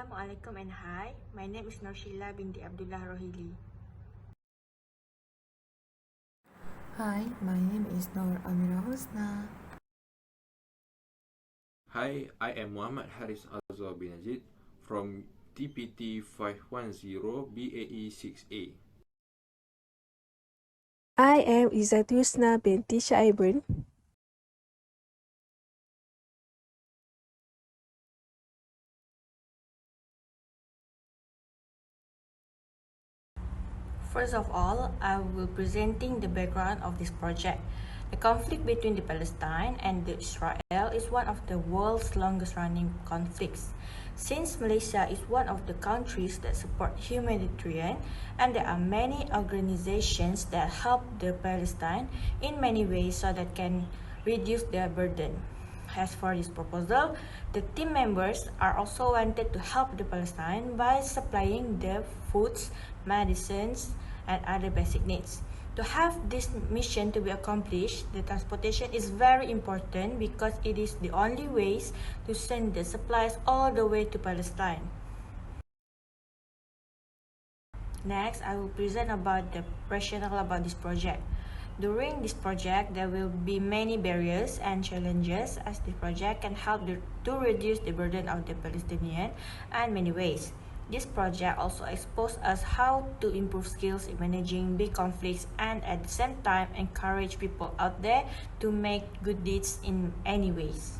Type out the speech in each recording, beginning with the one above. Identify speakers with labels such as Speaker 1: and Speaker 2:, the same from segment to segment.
Speaker 1: Assalamualaikum and hi. My name is Norshiela binti Abdullah Rohili.
Speaker 2: Hi, my name is Nur Amirah Husna.
Speaker 3: Hi, I am Mohamad Hariz Azzua bin Yazid from TPT 510 BAE 6A.
Speaker 4: I am Izati Husna binti Shaaibon.
Speaker 1: First of all, I will presenting the background of this project. The conflict between the Palestine and the Israel is one of the world's longest running conflicts. Since Malaysia is one of the countries that support humanitarian, and there are many organizations that help the Palestine in many ways so that can reduce their burden. As for this proposal, the team members are also wanted to help the Palestine by supplying the foods, medicines, and other basic needs. To have this mission to be accomplished, the transportation is very important because it is the only ways to send the supplies all the way to Palestine. Next, I will present about the rationale about this project. During this project, there will be many barriers and challenges as the project can help to reduce the burden of the Palestinian in many ways. This project also exposes us how to improve skills in managing big conflicts and at the same time encourage people out there to make good deeds in any ways.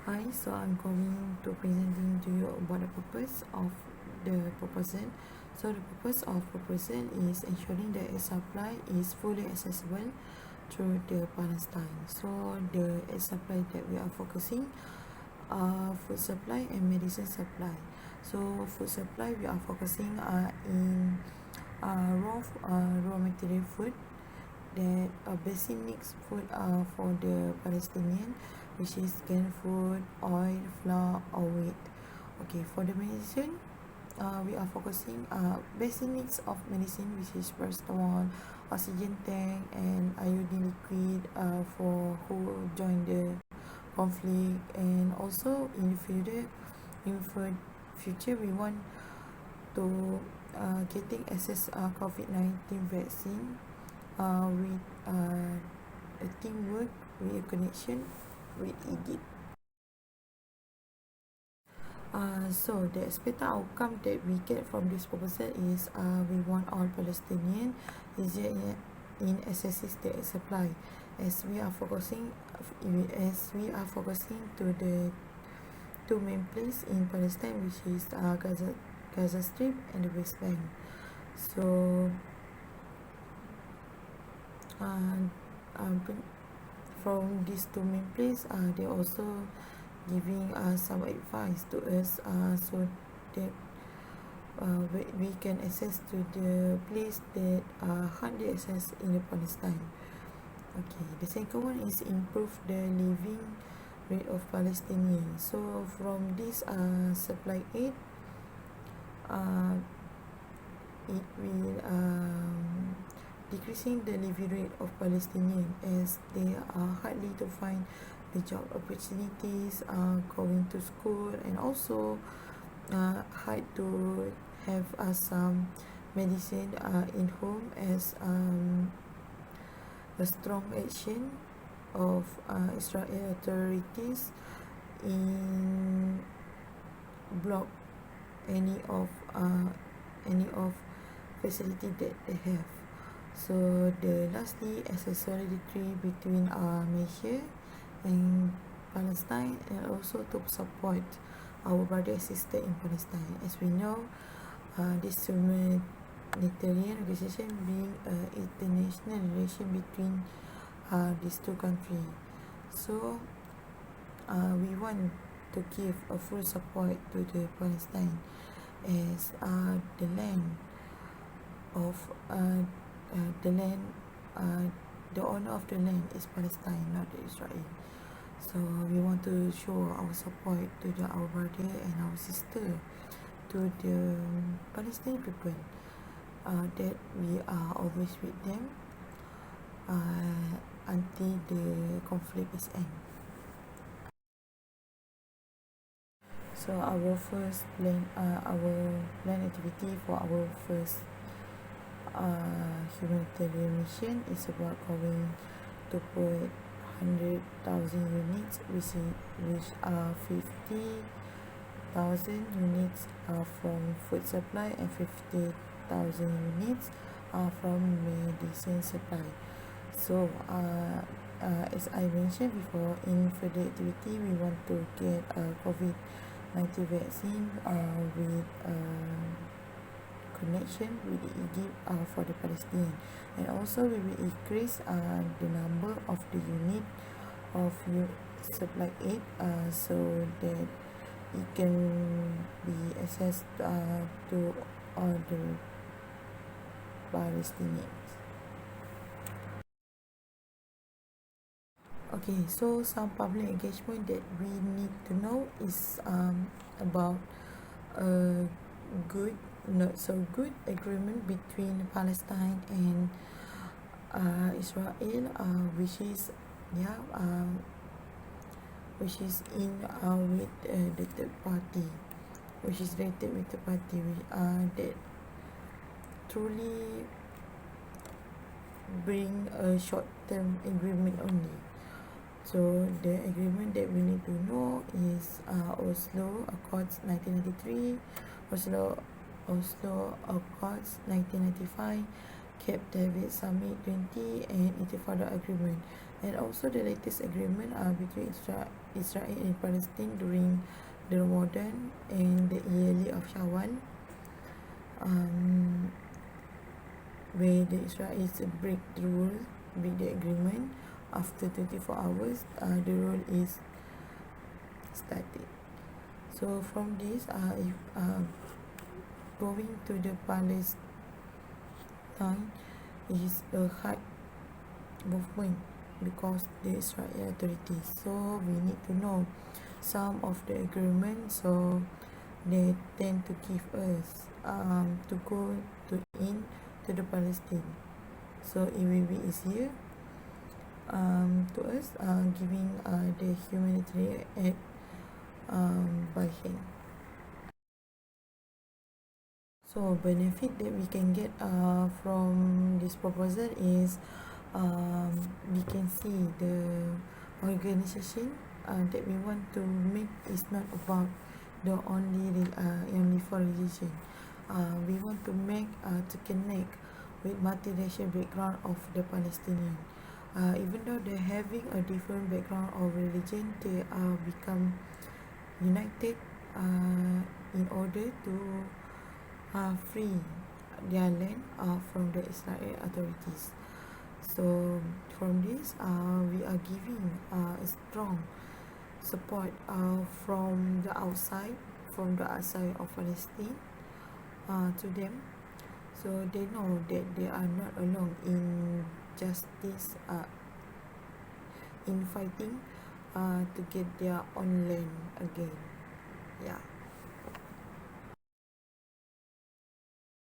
Speaker 2: Hi, so I'm going to presenting to you about the purpose of the proposal. So the purpose of proposal is ensuring that a supply is fully accessible through the Palestine. So the supply that we are focusing are food supply and medicine supply. So food supply we are focusing in raw material food that basic needs food for the Palestinian, which is canned food, oil, flour, or wheat. Okay, for the medicine, we are focusing basic needs of medicine, which is paracetamol, oxygen tank, and iodine liquid for who join the conflict. And also in future we want to getting access COVID-19 vaccine with a teamwork with a connection with Egypt. So the expected outcome that we get from this proposal is we want all Palestinian easier in accessing the supply as we are focusing to the two main places in Palestine, which is Gaza Strip and the West Bank. So from these two main places, they also giving some advice to us so that we can access to the place that hardly access in the Palestine. Okay, the second one is improve the living rate of Palestinians. So from this supply aid, it will decreasing the living rate of Palestinians as they are hardly to find the job opportunities, going to school, and also hard to have some medicine in home as a strong action of Israel authorities in block any of facility that they have. So the lastly as a solidarity between Malaysia and Palestine, and also to support our brother and sister in Palestine. As we know, this humanitarian organization being international relation between these two countries. So we want to give a full support to the Palestine as the land of the owner of the land is Palestine, not Israel. So we want to show our support to our brother and our sister, to the Palestinian people, that we are always with them until the conflict is end. So our first plan, our plan activity for our first humanitarian mission is about going to put 100,000 units, which are 50,000 units from food supply and 50,000 units from medicine supply. So as I mentioned before, in further activity, we want to get a COVID-19 vaccine with connection with Egypt for the Palestinian, and also we will increase the number of the unit of supply aid so that it can be accessed to all the Palestinians. Okay, so some public engagement that we need to know is about a good, not so good agreement between Palestine and Israel, which is in with the third party, which is rated with the party that truly bring a short-term agreement only. So the agreement that we need to know is Oslo Accords 1993, Oslo Accords 1995, Cape David Summit 20, and Intifada Agreement, and also the latest agreement between Israel and Palestine during the Ramadan and the yearly of Shaaibon, where the Israelis break the agreement. After 24 hours, the rule is started. So from this, if going to the Palestine is a hard movement because the Israel authorities. So we need to know some of the agreements, so they tend to give us to go to the Palestine. So it will be easier to us giving the humanitarian aid by hand. So benefit that we can get from this proposal is we can see the organization that we want to make is not about the only for religion. We want to make to connect with multiracial background of the Palestinian. Even though they're having a different background of religion, they are become united in order to free their land from the Israel authorities. So from this, we are giving a strong support from the outside of Palestine to them, so they know that they are not alone in justice in fighting to get their own land again.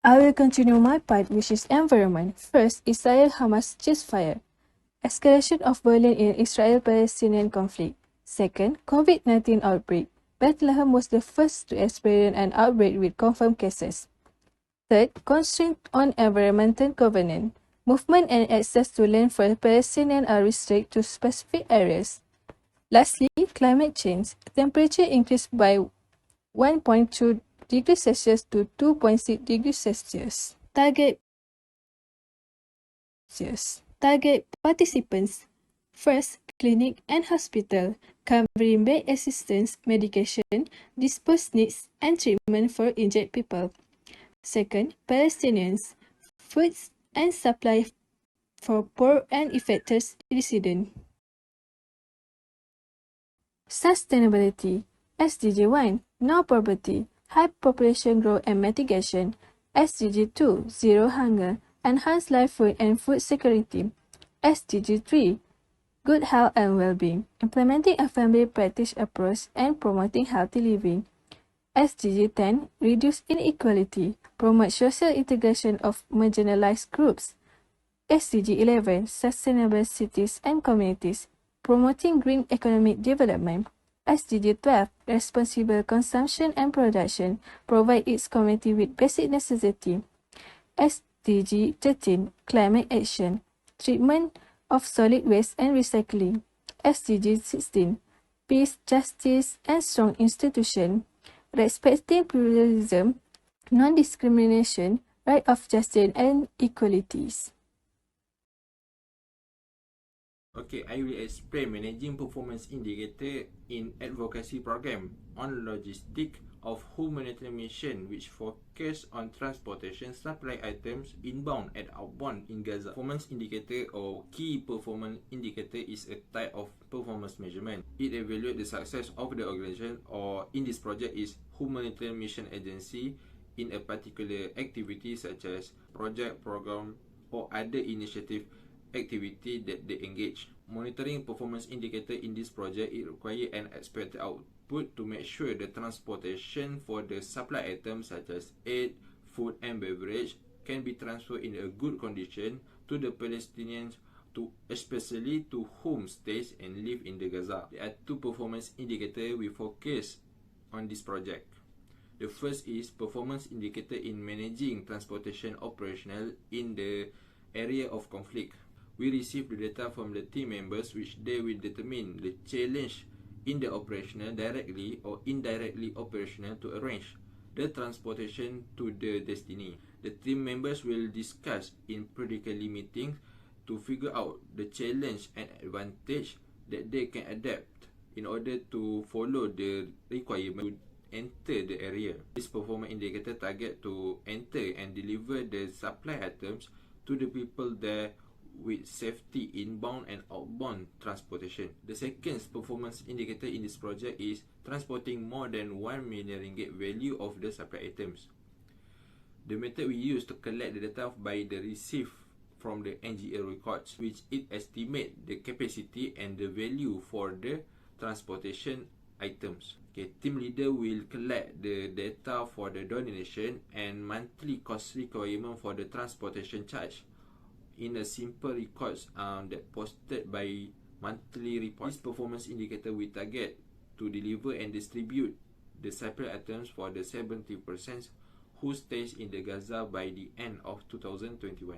Speaker 4: I will continue my part, which is environment. First, Israel-Hamas ceasefire. Escalation of violence in Israel-Palestinian conflict. Second, COVID-19 outbreak. Bethlehem was the first to experience an outbreak with confirmed cases. Third, constraint on environmental governance. Movement and access to land for Palestinians are restricted to specific areas. Lastly, climate change. Temperature increased by 1.2 degrees Celsius to 2.6 degrees Celsius. Target participants. First, clinic and hospital, covering bed assistance, medication, disposed needs, and treatment for injured people. Second, Palestinians, foods and supply for poor and affected residents. Sustainability. SDG 1, no poverty, high population growth and mitigation. SDG 2, zero hunger, enhanced livelihood and food security. SDG 3, good health and well-being, implementing a family practice approach and promoting healthy living. SDG 10, reduce inequality, promote social integration of marginalized groups. SDG 11, sustainable cities and communities, promoting green economic development. SDG 12, Responsible Consumption and Production, provide its community with basic necessity. SDG 13, Climate Action, treatment of solid waste and recycling. SDG 16, Peace, Justice and Strong Institution, respecting pluralism, non-discrimination, right of justice and equalities.
Speaker 3: Okay, I will explain managing performance indicator in advocacy program on logistic of humanitarian mission which focus on transportation supply items inbound and outbound in Gaza. Performance indicator or key performance indicator is a type of performance measurement. It evaluates the success of the organization or in this project is humanitarian mission agency in a particular activity such as project, program or other initiative activity that they engage. Monitoring performance indicator in this project, it requires an expected output to make sure the transportation for the supply items such as aid, food and beverage can be transferred in a good condition to the Palestinians, to especially to whom stays and live in the Gaza. There are two performance indicators we focus on this project. The first is performance indicator in managing transportation operational in the area of conflict. We receive the data from the team members which they will determine the challenge in the operational directly or indirectly operational to arrange the transportation to the destiny. The team members will discuss in periodically meetings to figure out the challenge and advantage that they can adapt in order to follow the requirement to enter the area. This performance indicator target to enter and deliver the supply items to the people there with safety inbound and outbound transportation. The second performance indicator in this project is transporting more than 1 million ringgit value of the supply items. The method we use to collect the data by the receive from the NGL records, which it estimate the capacity and the value for the transportation items. Okay, team leader will collect the data for the donation and monthly cost requirement for the transportation charge in a simple records that posted by monthly report. This performance indicator we target to deliver and distribute the supply items for the 70% who stays in the Gaza by the end of 2021.